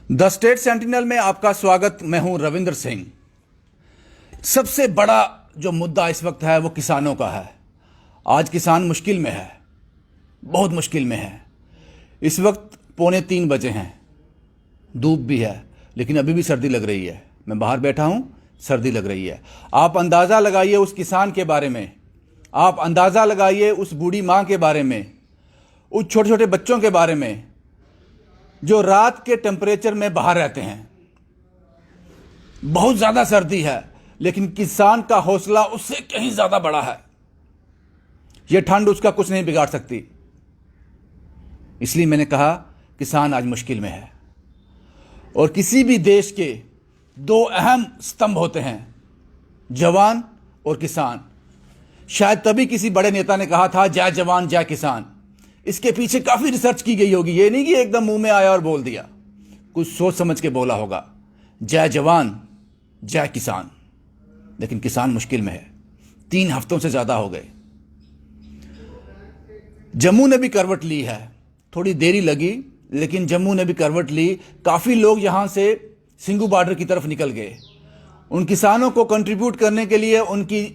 The state sentinel में आपका स्वागत। मैं हूं रविंद्र सिंह। सबसे बड़ा जो मुद्दा इस वक्त है वो किसानों का है। आज किसान मुश्किल में है, बहुत मुश्किल में है। इस वक्त 2:45 बजे हैं, धूप भी है, लेकिन अभी भी सर्दी लग रही है। मैं बाहर बैठा हूं, सर्दी लग रही है। आप अंदाज़ा लगाइए उस किसान के बारे में, आप अंदाज़ा लगाइए उस बूढ़ी माँ के बारे में, उस छोटे छोटे बच्चों के बारे में जो रात के टेम्परेचर में बाहर रहते हैं। बहुत ज़्यादा सर्दी है, लेकिन किसान का हौसला उससे कहीं ज़्यादा बड़ा है। यह ठंड उसका कुछ नहीं बिगाड़ सकती। इसलिए मैंने कहा किसान आज मुश्किल में है। और किसी भी देश के दो अहम स्तंभ होते हैं, जवान और किसान। शायद तभी किसी बड़े नेता ने कहा था जय जवान जय किसान। इसके पीछे काफी रिसर्च की गई होगी। ये नहीं कि एकदम मुंह में आया और बोल दिया, कुछ सोच समझ के बोला होगा। जय जवान जय किसान। लेकिन किसान मुश्किल में है, 3 हफ्तों से ज्यादा हो गए। जम्मू ने भी करवट ली है, थोड़ी देरी लगी, लेकिन जम्मू ने भी करवट ली। काफी लोग यहां से सिंघू बॉर्डर की तरफ निकल गए, उन किसानों को कंट्रीब्यूट करने के लिए, उनकी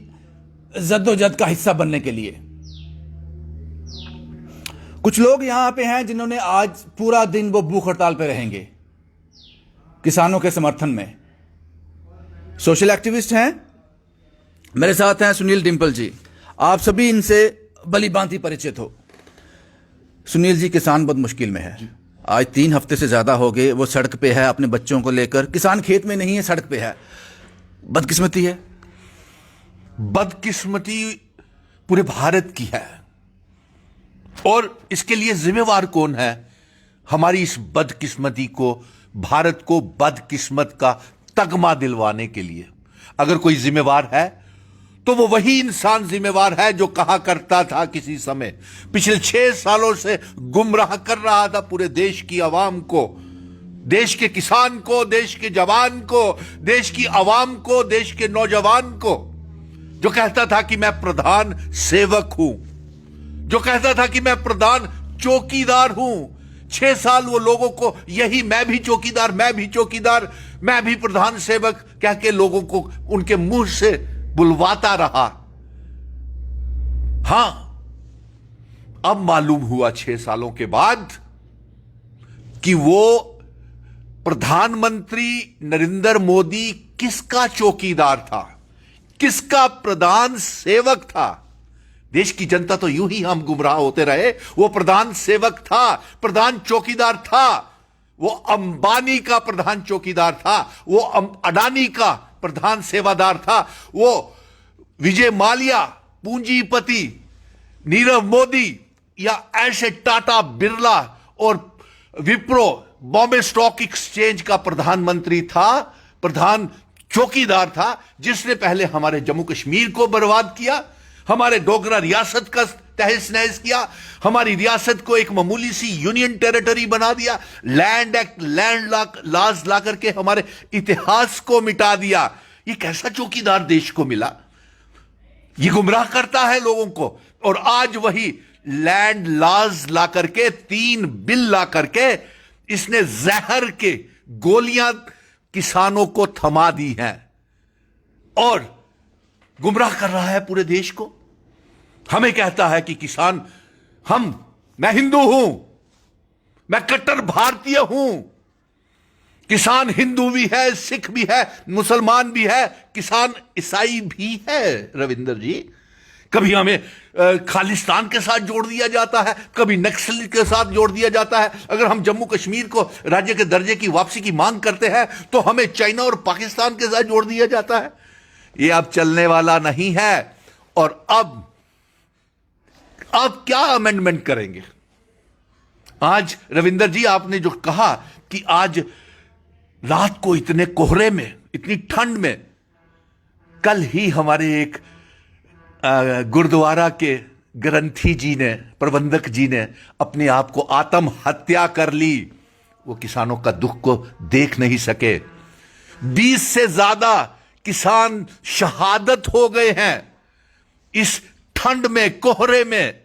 जद्दोजहद का हिस्सा बनने के लिए। कुछ लोग यहां पे हैं जिन्होंने आज पूरा दिन वो भूख हड़ताल पे रहेंगे किसानों के समर्थन में। सोशल एक्टिविस्ट हैं, मेरे साथ हैं सुनील डिंपल जी। आप सभी इनसे भली भांति परिचित हो। सुनील जी, किसान बहुत मुश्किल में है। आज 3 हफ्ते से ज्यादा हो गए वो सड़क पे है अपने बच्चों को लेकर। किसान खेत में नहीं है, सड़क पे है। बदकिस्मती है, बदकिस्मती पूरे भारत की है। और इसके लिए जिम्मेवार कौन है? हमारी इस बदकिस्मती को, भारत को बदकिस्मत का तगमा दिलवाने के लिए अगर कोई जिम्मेवार है तो वो वही इंसान जिम्मेवार है जो कहा करता था किसी समय, पिछले 6 सालों से गुमराह कर रहा था पूरे देश की आवाम को, देश के किसान को, देश के जवान को, देश की आवाम को, देश के नौजवान को, जो कहता था कि मैं प्रधान सेवक हूं, जो कहता था कि मैं प्रधान चौकीदार हूं। 6 साल वो लोगों को यही मैं भी चौकीदार, मैं भी चौकीदार, मैं भी प्रधान सेवक कह के लोगों को उनके मुंह से बुलवाता रहा। हां, अब मालूम हुआ 6 सालों के बाद कि वो प्रधानमंत्री नरेंद्र मोदी किसका चौकीदार था, किसका प्रधान सेवक था। देश की जनता तो यूं ही हम गुमराह होते रहे। वो प्रधान सेवक था, प्रधान चौकीदार था। वो अंबानी का प्रधान चौकीदार था, वो अडानी का प्रधान सेवादार था, वो विजय माल्या, पूंजीपति नीरव मोदी या ऐसे टाटा, बिरला और विप्रो, बॉम्बे स्टॉक एक्सचेंज का प्रधानमंत्री था, प्रधान चौकीदार था, जिसने पहले हमारे जम्मू कश्मीर को बर्बाद किया, हमारे डोगरा रियासत का तहस नहस किया, हमारी रियासत को एक मामूली सी यूनियन टेरिटरी बना दिया, लैंड एक्ट, लैंड लॉज ला करके हमारे इतिहास को मिटा दिया। ये कैसा चौकीदार देश को मिला? ये गुमराह करता है लोगों को। और आज वही लैंड लॉज ला करके, 3 बिल ला करके इसने जहर के गोलियां किसानों को थमा दी हैं और गुमराह कर रहा है पूरे देश को। हमें कहता है कि किसान, मैं हिंदू हूं, मैं कट्टर भारतीय हूं। किसान हिंदू भी है, सिख भी है, मुसलमान भी है, किसान ईसाई भी है। रविंदर जी, कभी हमें खालिस्तान के साथ जोड़ दिया जाता है, कभी नक्सल के साथ जोड़ दिया जाता है। अगर हम जम्मू कश्मीर को राज्य के दर्जे की वापसी की मांग करते हैं तो हमें चाइना और पाकिस्तान के साथ जोड़ दिया जाता है। ये अब चलने वाला नहीं है। और अब क्या अमेंडमेंट करेंगे? आज रविंदर जी, आपने जो कहा कि आज रात को इतने कोहरे में, इतनी ठंड में, कल ही हमारे एक गुरुद्वारा के ग्रंथी जी ने, प्रबंधक जी ने अपने आप को आत्महत्या कर ली। वो किसानों का दुख को देख नहीं सके। 20 से ज्यादा किसान शहादत हो गए हैं इस ठंड में, कोहरे में,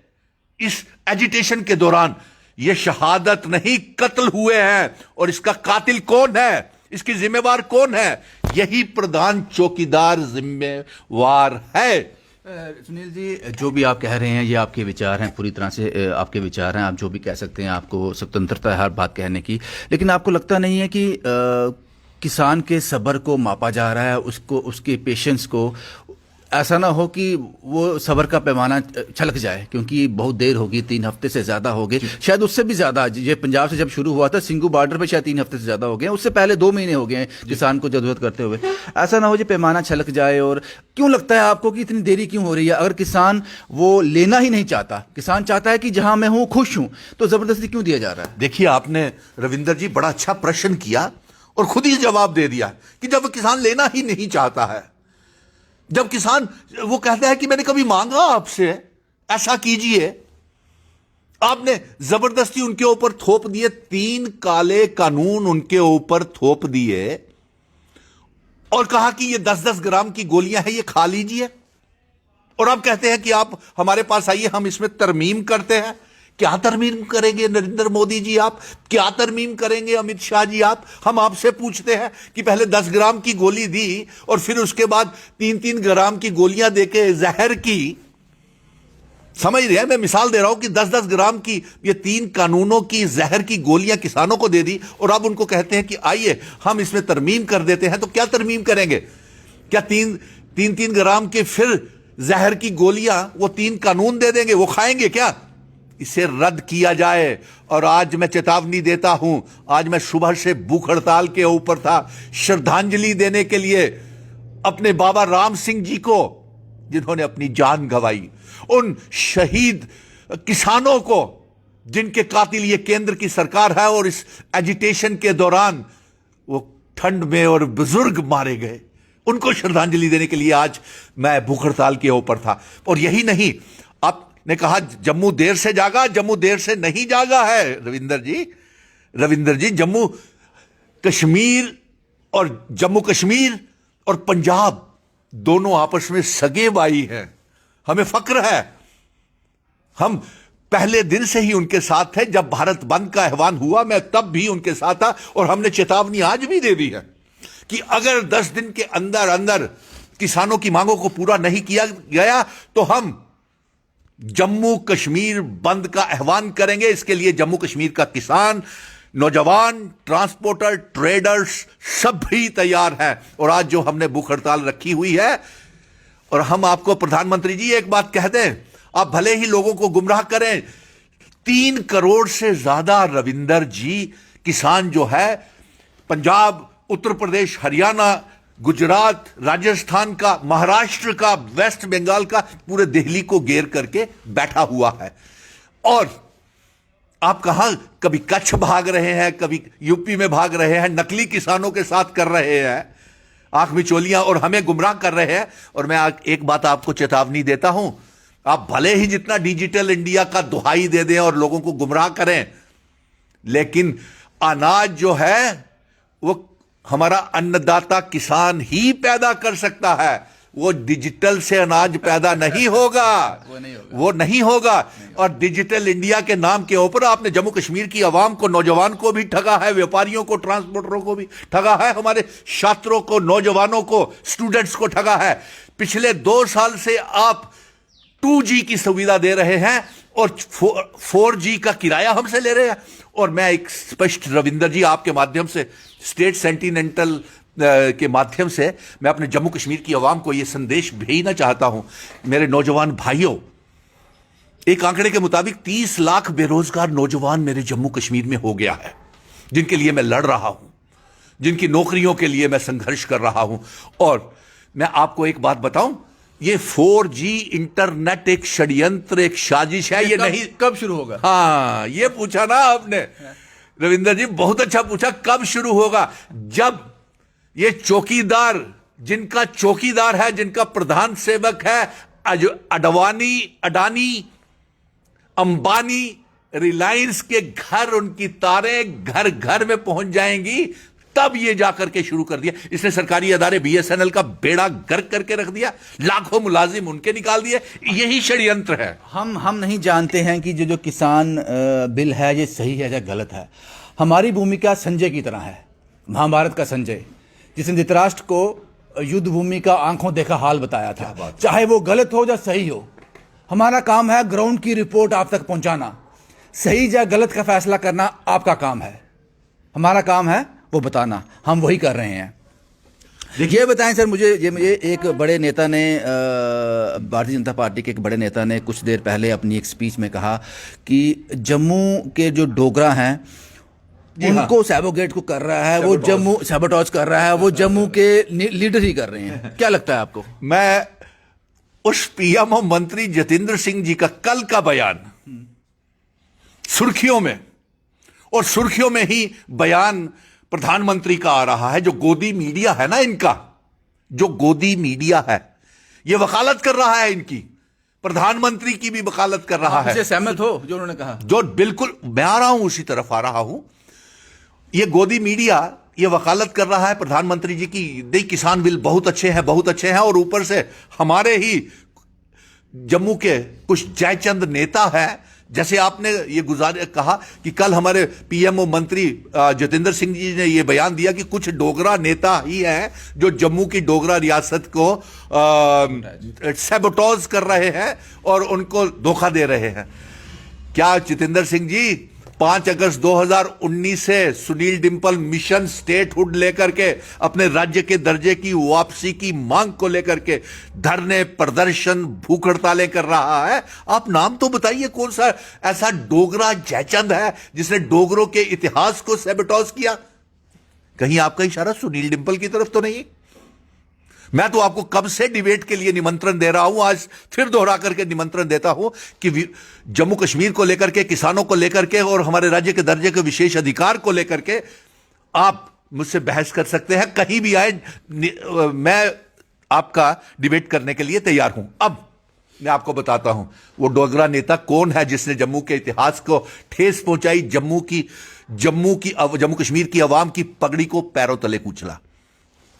इस एजिटेशन के दौरान। ये शहादत नहीं, कत्ल हुए हैं। और इसका कातिल कौन है, इसकी जिम्मेवार कौन है? यही प्रधान चौकीदार जिम्मेवार है। सुनील जी, जो भी आप कह रहे हैं ये आपके विचार हैं, पूरी तरह से आपके विचार हैं, आप जो भी कह सकते हैं, आपको स्वतंत्रता है हर बात कहने की। लेकिन आपको लगता नहीं है कि किसान के सब्र को मापा जा रहा है, उसको, उसके पेशेंस को? ऐसा ना हो कि वो सब्र का पैमाना छलक जाए, क्योंकि बहुत देर होगी, 3 हफ्ते से ज़्यादा हो गए, शायद उससे भी ज़्यादा। ये पंजाब से जब शुरू हुआ था, सिंगू बॉर्डर पे शायद 3 हफ्ते से ज़्यादा हो गए, उससे पहले 2 महीने हो गए हैं किसान को जदोजहद करते हुए। ऐसा ना हो जो पैमाना छलक जाए। और क्यों लगता है आपको कि इतनी देरी क्यों हो रही है? अगर किसान वो लेना ही नहीं चाहता, किसान चाहता है कि जहां मैं हूं खुश हूं, तो ज़बरदस्ती क्यों दिया जा रहा है? देखिए, आपने रविंदर जी बड़ा अच्छा प्रश्न किया और खुद ही जवाब दे दिया कि जब किसान लेना ही नहीं चाहता है, जब किसान वो कहता है कि मैंने कभी मांगा आपसे ऐसा कीजिए, आपने जबरदस्ती उनके ऊपर थोप दिए, 3 काले कानून उनके ऊपर थोप दिए और कहा कि ये 10-10 ग्राम की गोलियां हैं, ये खा लीजिए। और आप कहते हैं कि आप हमारे पास आइए, हम इसमें तरमीम करते हैं। क्या तरमीम करेंगे नरेंद्र मोदी जी आप? क्या तरमीम करेंगे अमित शाह जी आप? हम आपसे पूछते हैं कि पहले 10 ग्राम की गोली दी और फिर उसके बाद 3-3 ग्राम की गोलियां देके जहर की, समझ रहे हैं? मैं मिसाल दे रहा हूं कि 10-10 ग्राम की ये 3 कानूनों की जहर की गोलियां किसानों को दे दी और अब उनको कहते हैं कि आइए हम इसमें तरमीम कर देते हैं। तो क्या तरमीम करेंगे? क्या 3-3 ग्राम के फिर जहर की गोलियां वो 3 कानून दे देंगे, वो खाएंगे क्या? इसे रद्द किया जाए। और आज मैं चेतावनी देता हूं, आज मैं सुबह से भूख हड़ताल के ऊपर था, श्रद्धांजलि देने के लिए अपने बाबा राम सिंह जी को, जिन्होंने अपनी जान गंवाई, उन शहीद किसानों को जिनके कातिल ये केंद्र की सरकार है, और इस एजिटेशन के दौरान वो ठंड में और बुजुर्ग मारे गए, उनको श्रद्धांजलि देने के लिए आज मैं भूख हड़ताल के ऊपर था। और यही नहीं, आपने कहा जम्मू देर से जागा, जम्मू देर से नहीं जागा है रविंदर जी। जम्मू कश्मीर और पंजाब दोनों आपस में सगे भाई हैं। हमें फक्र है, हम पहले दिन से ही उनके साथ थे। जब भारत बंद का आह्वान हुआ, मैं तब भी उनके साथ था और हमने चेतावनी आज भी दे दी है कि अगर 10 दिन के अंदर अंदर किसानों की मांगों को पूरा नहीं किया गया तो हम जम्मू कश्मीर बंद का आह्वान करेंगे। इसके लिए जम्मू कश्मीर का किसान, नौजवान, ट्रांसपोर्टर, ट्रेडर्स सब भी तैयार हैं। और आज जो हमने भूख हड़ताल रखी हुई है, और हम आपको प्रधानमंत्री जी एक बात कह दें, आप भले ही लोगों को गुमराह करें, 3 करोड़ से ज्यादा रविंदर जी किसान जो है, पंजाब, उत्तर प्रदेश, हरियाणा, गुजरात, राजस्थान का, महाराष्ट्र का, वेस्ट बंगाल का, पूरे दिल्ली को घेर करके बैठा हुआ है। और आप कहां, कभी कच्छ भाग रहे हैं, कभी यूपी में भाग रहे हैं, नकली किसानों के साथ कर रहे हैं आंख मिचोलियां और हमें गुमराह कर रहे हैं। और मैं एक बात आपको चेतावनी देता हूं, आप भले ही जितना डिजिटल इंडिया का दुहाई दे दें और लोगों को गुमराह करें, लेकिन अनाज जो है वो हमारा अन्नदाता किसान ही पैदा कर सकता है। वो डिजिटल से अनाज पैदा नहीं होगा, वो नहीं होगा। और डिजिटल इंडिया के नाम के ऊपर आपने जम्मू कश्मीर की आवाम को, नौजवान को भी ठगा है, व्यापारियों को, ट्रांसपोर्टरों को भी ठगा है, हमारे छात्रों को, नौजवानों को, स्टूडेंट्स को ठगा है। पिछले 2 साल से आप 2G की सुविधा दे रहे हैं और 4G का किराया हमसे ले रहे हैं। और मैं एक स्पष्ट रविंदर जी आपके माध्यम से, स्टेट सेंटिनेंटल के माध्यम से, मैं अपने जम्मू कश्मीर की आवाम को यह संदेश भेजना चाहता हूं, मेरे नौजवान भाइयों, एक आंकड़े के मुताबिक 30 लाख बेरोजगार नौजवान मेरे जम्मू कश्मीर में हो गया है, जिनके लिए मैं लड़ रहा हूं, जिनकी नौकरियों के लिए मैं संघर्ष कर रहा हूं। और मैं आपको एक बात बताऊं, ये 4G इंटरनेट एक षड्यंत्र, एक साजिश है। ये नहीं, कब शुरू होगा? हाँ, ये पूछा ना आपने रविंदर जी, बहुत अच्छा पूछा, कब शुरू होगा? जब ये चौकीदार, जिनका चौकीदार है, जिनका प्रधान सेवक है अडानी, अंबानी, रिलायंस के घर, उनकी तारें घर घर में पहुंच जाएंगी, तब ये जाकर के शुरू कर दिया। इसने सरकारी अदारे बीएसएनएल का बेड़ा गर्क करके रख दिया, लाखों मुलाजिम उनके निकाल दिए। यही षड्यंत्र है। हम नहीं जानते हैं कि जो किसान बिल है ये सही है या गलत है। हमारी भूमिका संजय की तरह है, महाभारत का संजय, जिसने धृतराष्ट्र को युद्ध भूमि का आंखों देखा हाल बताया था। चाहे वो गलत हो या सही हो, हमारा काम है ग्राउंड की रिपोर्ट आप तक पहुंचाना। सही या गलत का फैसला करना आपका काम है, हमारा काम है वो बताना। हम वही कर रहे हैं। ये बताएं सर, मुझे एक बड़े नेता ने, भारतीय जनता पार्टी के एक बड़े नेता ने कुछ देर पहले अपनी एक स्पीच में कहा कि जम्मू के जो डोगरा हैं उनको सैबोगेट को कर रहा है, वो जम्मू सैबोटॉज कर रहा है, वो जम्मू के लीडर ही कर रहे हैं। क्या लगता है आपको? मैं उस पीएमओ मंत्री जतेंद्र सिंह जी का कल का बयान सुर्खियों में, और सुर्खियों में ही बयान प्रधानमंत्री का आ रहा है। जो गोदी मीडिया है ना, इनका जो गोदी मीडिया है, यह वकालत कर रहा है, इनकी प्रधानमंत्री की भी वकालत कर रहा है। सहमत हो जो उन्होंने कहा? जो बिल्कुल मैं आ रहा हूं, उसी तरफ आ रहा हूं। यह गोदी मीडिया यह वकालत कर रहा है प्रधानमंत्री जी की, नहीं किसान बिल बहुत अच्छे हैं, बहुत अच्छे हैं, और ऊपर से हमारे ही जम्मू के कुछ जयचंद नेता हैं। जैसे आपने ये कहा कि कल हमारे पीएमओ मंत्री जतेंद्र सिंह जी ने यह बयान दिया कि कुछ डोगरा नेता ही हैं जो जम्मू की डोगरा रियासत को सैबोटॉज कर रहे हैं और उनको धोखा दे रहे हैं। क्या जतेंद्र सिंह जी 5 अगस्त 2019 से सुनील डिंपल मिशन स्टेटहुड लेकर के अपने राज्य के दर्जे की वापसी की मांग को लेकर के धरने, प्रदर्शन, भूख हड़तालें कर रहा है? आप नाम तो बताइए, कौन सा ऐसा डोगरा जयचंद है जिसने डोगरों के इतिहास को सैबोटॉज किया? कहीं आपका इशारा सुनील डिंपल की तरफ तो नहीं? मैं तो आपको कब से डिबेट के लिए निमंत्रण दे रहा हूं, आज फिर दोहरा करके निमंत्रण देता हूं कि जम्मू कश्मीर को लेकर के, किसानों को लेकर के और हमारे राज्य के दर्जे के विशेष अधिकार को लेकर के आप मुझसे बहस कर सकते हैं। कहीं भी आए, मैं आपका डिबेट करने के लिए तैयार हूं। अब मैं आपको बताता हूं वो डोगरा नेता कौन है जिसने जम्मू के इतिहास को ठेस पहुंचाई, जम्मू कश्मीर की आवाम की पगड़ी को पैरों तले कुचला।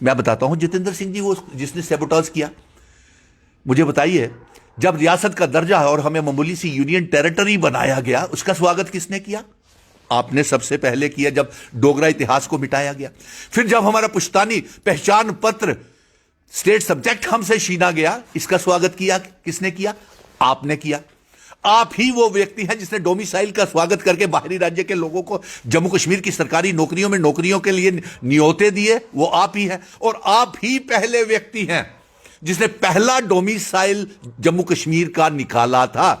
मैं बताता हूं, जतेंद्र सिंह जी वो जिसने सैबोटॉज किया। मुझे बताइए, जब रियासत का दर्जा है और हमें मामूली सी यूनियन टेरिटरी बनाया गया, उसका स्वागत किसने किया? आपने सबसे पहले किया, जब डोगरा इतिहास को मिटाया गया। फिर जब हमारा पुश्तैनी पहचान पत्र स्टेट सब्जेक्ट हमसे छीना गया, इसका स्वागत किया किसने किया? आपने किया। आप ही वो व्यक्ति हैं जिसने डोमिसाइल का स्वागत करके बाहरी राज्य के लोगों को जम्मू कश्मीर की सरकारी नौकरियों में नौकरियों के लिए न्योते दिए, वो आप ही हैं। और आप ही पहले व्यक्ति हैं जिसने पहला डोमिसाइल जम्मू कश्मीर का निकाला था।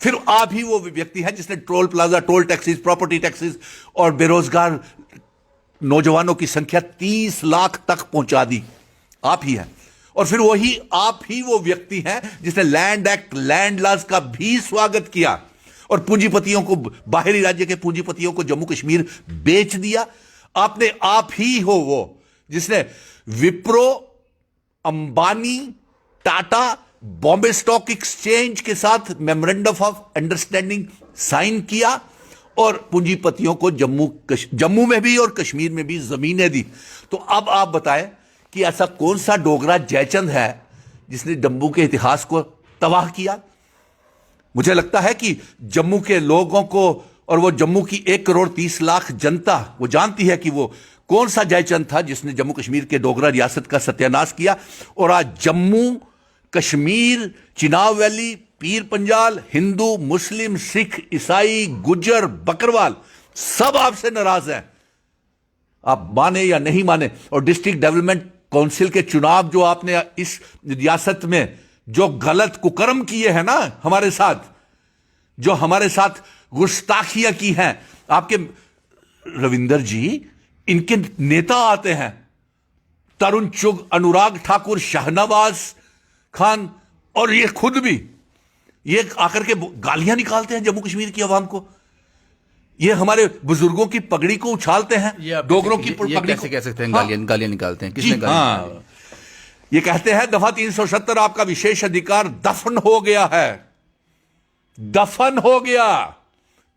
फिर आप ही वो व्यक्ति हैं जिसने toll plaza, toll taxes, property taxes और बेरोजगार नौजवानों की संख्या 30 लाख तक पहुंचा दी। आप ही हैं। और फिर आप ही वो व्यक्ति हैं जिसने लैंड एक्ट, लैंड लॉज का भी स्वागत किया और पूंजीपतियों को, बाहरी राज्य के पूंजीपतियों को जम्मू कश्मीर बेच दिया। आप ही हो वो जिसने विप्रो, अंबानी, टाटा, बॉम्बे स्टॉक एक्सचेंज के साथ मेमोरेंडम ऑफ अंडरस्टैंडिंग साइन किया और पूंजीपतियों को जम्मू में भी और कश्मीर में भी जमीनें दी। तो अब आप बताएं कि ऐसा कौन सा डोगरा जयचंद है जिसने जम्मू के इतिहास को तबाह किया? मुझे लगता है कि जम्मू के लोगों को और वो जम्मू की 1 करोड़ 30 लाख जनता वो जानती है कि वो कौन सा जयचंद था जिसने जम्मू कश्मीर के डोगरा रियासत का सत्यानाश किया। और आज जम्मू कश्मीर, चिनाब वैली, पीर पंजाल, हिंदू, मुस्लिम, सिख, ईसाई, गुज्जर, बकरवाल सब आपसे नाराज हैं, आप माने या नहीं माने। और डिस्ट्रिक्ट डेवलपमेंट काउंसिल के चुनाव जो आपने इस रियासत में जो गलत कुकर्म किए हैं ना, हमारे साथ जो हमारे साथ गुस्ताखियां की हैं, आपके रविंदर जी, इनके नेता आते हैं तरुण चुग, अनुराग ठाकुर, शाहनवाज खान, और ये खुद भी ये आकर के गालियां निकालते हैं जम्मू कश्मीर की आवाम को। ये हमारे बुजुर्गों की पगड़ी को उछालते हैं, डोगरों की पगड़ी कैसे कह सकते हैं? गालियां निकालते हैं? किसने गालियां? ये कहते हैं दफा 370 आपका विशेष अधिकार दफन हो गया है। दफन हो गया।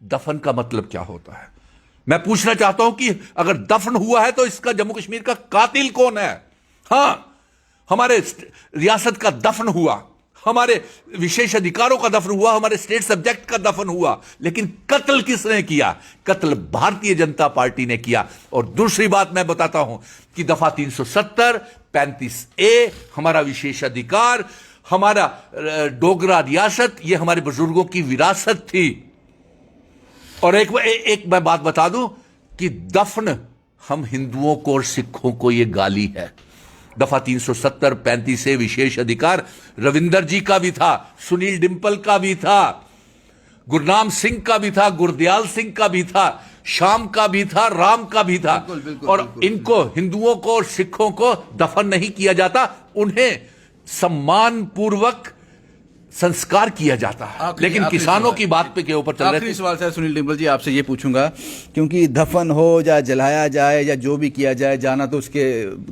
दफन का मतलब क्या होता है? मैं पूछना चाहता हूं कि अगर दफन हुआ है तो इसका जम्मू कश्मीर का कातिल कौन है? हां, हमारे रियासत का दफन हुआ, हमारे विशेष अधिकारों का दफन हुआ, हमारे स्टेट सब्जेक्ट का दफन हुआ, लेकिन कत्ल किसने किया? कत्ल भारतीय जनता पार्टी ने किया। और दूसरी बात मैं बताता हूं कि दफा 370, 35A, हमारा विशेष अधिकार, हमारा डोगरा रियासत, यह हमारे बुजुर्गों की विरासत थी। और एक मैं बात बता दूं कि दफन हम हिंदुओं को और सिखों को यह गाली है। दफा 370, 35A विशेष अधिकार रविंदर जी का भी था, सुनील डिंपल का भी था, गुरनाम सिंह का भी था, गुरदयाल सिंह का भी था, श्याम का भी था, राम का भी था। बिल्कुल, बिल्कुल, और बिल्कुल, इनको, हिंदुओं को और सिखों को दफन नहीं किया जाता, उन्हें सम्मान पूर्वक संस्कार किया जाता है। लेकिन किसानों की बात पे के ऊपर चल रहे आखिरी सवाल सर सुनील डिंपल जी आपसे ये पूछूंगा, क्योंकि दफन हो या जलाया जाए या जो भी किया जाए, जाना तो उसके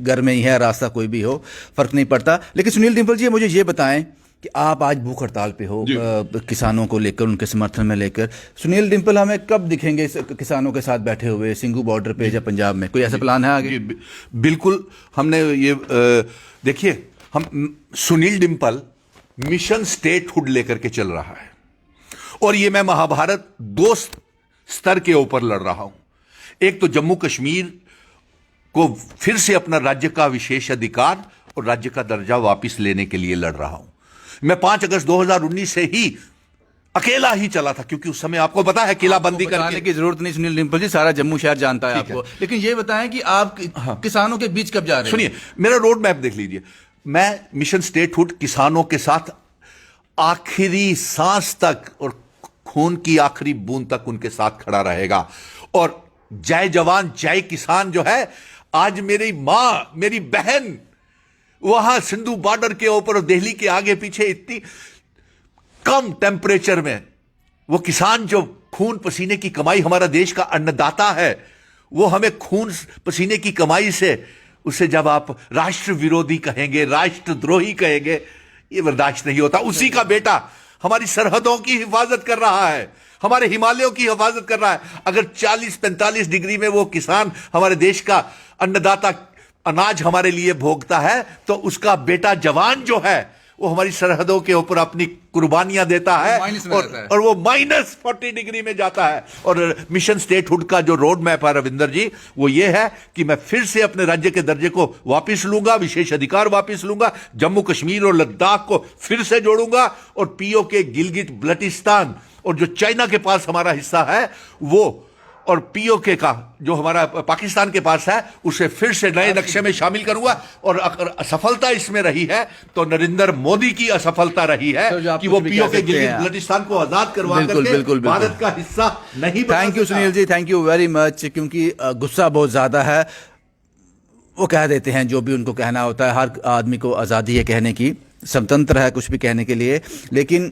घर में ही है, रास्ता कोई भी हो, फर्क नहीं पड़ता। लेकिन सुनील डिंपल जी मुझे ये बताएं कि आप आज भूख हड़ताल पे हो किसानों को लेकर, उनके समर्थन में लेकर। सुनील डिंपल हमें कब दिखेंगे किसानों के साथ बैठे हुए सिंघू बॉर्डर पे या पंजाब में? कोई ऐसा प्लान है आगे? बिल्कुल, हमने ये देखिए, हम सुनील डिंपल मिशन स्टेटहुड लेकर के चल रहा है, और ये मैं महाभारत 2 स्तर के ऊपर लड़ रहा हूं। एक तो जम्मू कश्मीर को फिर से अपना राज्य का विशेष अधिकार और राज्य का दर्जा वापस लेने के लिए लड़ रहा हूं। मैं 5 अगस्त 2019 से ही अकेला ही चला था, क्योंकि उस समय आपको पता है किलाबंदी करने की जरूरत नहीं सुनील डिंपल जी, सारा जम्मू शहर जानता है आपको। लेकिन ये बताएं कि आप किसानों के बीच कब जा रहे हैं? सुनिए, मेरा रोड मैप देख लीजिए। मैं मिशन स्टेटहुड किसानों के साथ आखिरी सांस तक और खून की आखिरी बूंद तक उनके साथ खड़ा रहेगा। और जय जवान जय किसान जो है, आज मेरी मां, मेरी बहन वहां सिंधु बॉर्डर के ऊपर और दिल्ली के आगे पीछे इतनी कम टेम्परेचर में, वो किसान जो खून पसीने की कमाई, हमारा देश का अन्नदाता है, वो हमें खून पसीने की कमाई से, उसे जब आप राष्ट्र विरोधी कहेंगे, राष्ट्रद्रोही कहेंगे, ये बर्दाश्त नहीं होता। उसी का बेटा हमारी सरहदों की हिफाजत कर रहा है, हमारे हिमालयों की हिफाजत कर रहा है। अगर 40-45 डिग्री में वो किसान, हमारे देश का अन्नदाता, अनाज हमारे लिए भोगता है, तो उसका बेटा जवान जो है वो हमारी सरहदों के ऊपर अपनी कुर्बानियां देता है, और वो -40 डिग्री में जाता है। और मिशन स्टेटहुड का जो रोड मैप है रविंदर जी, वो ये है कि मैं फिर से अपने राज्य के दर्जे को वापस लूंगा, विशेष अधिकार वापस लूंगा, जम्मू कश्मीर और लद्दाख को फिर से जोड़ूंगा, और पीओके, गिलगिट बल्टिस्तान और जो चाइना के पास हमारा हिस्सा है वो, और पीओके का जो हमारा पाकिस्तान के पास है, उसे फिर से नए नक्शे में शामिल करूंगा। और अगर असफलता इसमें रही है तो नरेंद्र मोदी की असफलता रही है कि वो पीओके गिलगित बल्टिस्तान को आजाद करवा करके भारत का हिस्सा नहीं बना। Thank you Sunil ji, thank you very much. क्योंकि गुस्सा बहुत ज्यादा है, वो कह देते हैं जो भी उनको कहना होता है, हर आदमी को आज़ादी है कहने की, स्वतंत्र है कुछ भी कहने के लिए। लेकिन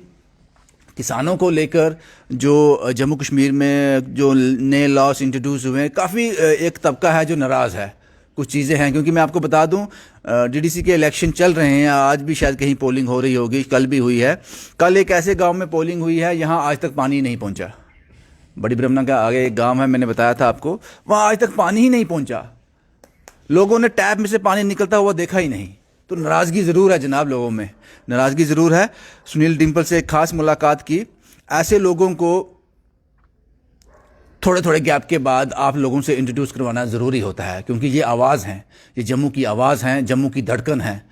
किसानों को लेकर जो जम्मू कश्मीर में जो नए लॉस इंट्रोड्यूस हुए हैं, काफ़ी एक तबका है जो नाराज़ है, कुछ चीज़ें हैं। क्योंकि मैं आपको बता दूं, डीडीसी के इलेक्शन चल रहे हैं, आज भी शायद कहीं पोलिंग हो रही होगी, कल भी हुई है। कल एक ऐसे गांव में पोलिंग हुई है, यहाँ आज तक पानी नहीं पहुँचा। बड़ी ब्रह्मना का आगे एक गाँव है, मैंने बताया था आपको, वहाँ आज तक पानी ही नहीं पहुँचा। लोगों ने टैप में से पानी निकलता हुआ देखा ही नहीं। तो नाराज़गी ज़रूर है जनाब, लोगों में नाराज़गी ज़रूर है। सुनील डिंपल से एक खास मुलाकात की। ऐसे लोगों को थोड़े थोड़े गैप के बाद आप लोगों से इंट्रोड्यूस करवाना ज़रूरी होता है, क्योंकि ये आवाज़ हैं, ये जम्मू की आवाज़ हैं, जम्मू की धड़कन है।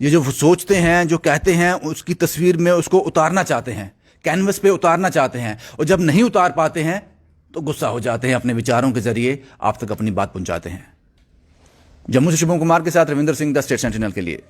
ये जो सोचते हैं, जो कहते हैं, उसकी तस्वीर में उसको उतारना चाहते हैं, कैनवस पे उतारना चाहते हैं, और जब नहीं उतार पाते हैं तो गुस्सा हो जाते हैं, अपने विचारों के ज़रिए आप तक अपनी बात पहुँचाते हैं। जम्मू से शुभम कुमार के साथ Ravinder Singh, the state sentinel के लिए।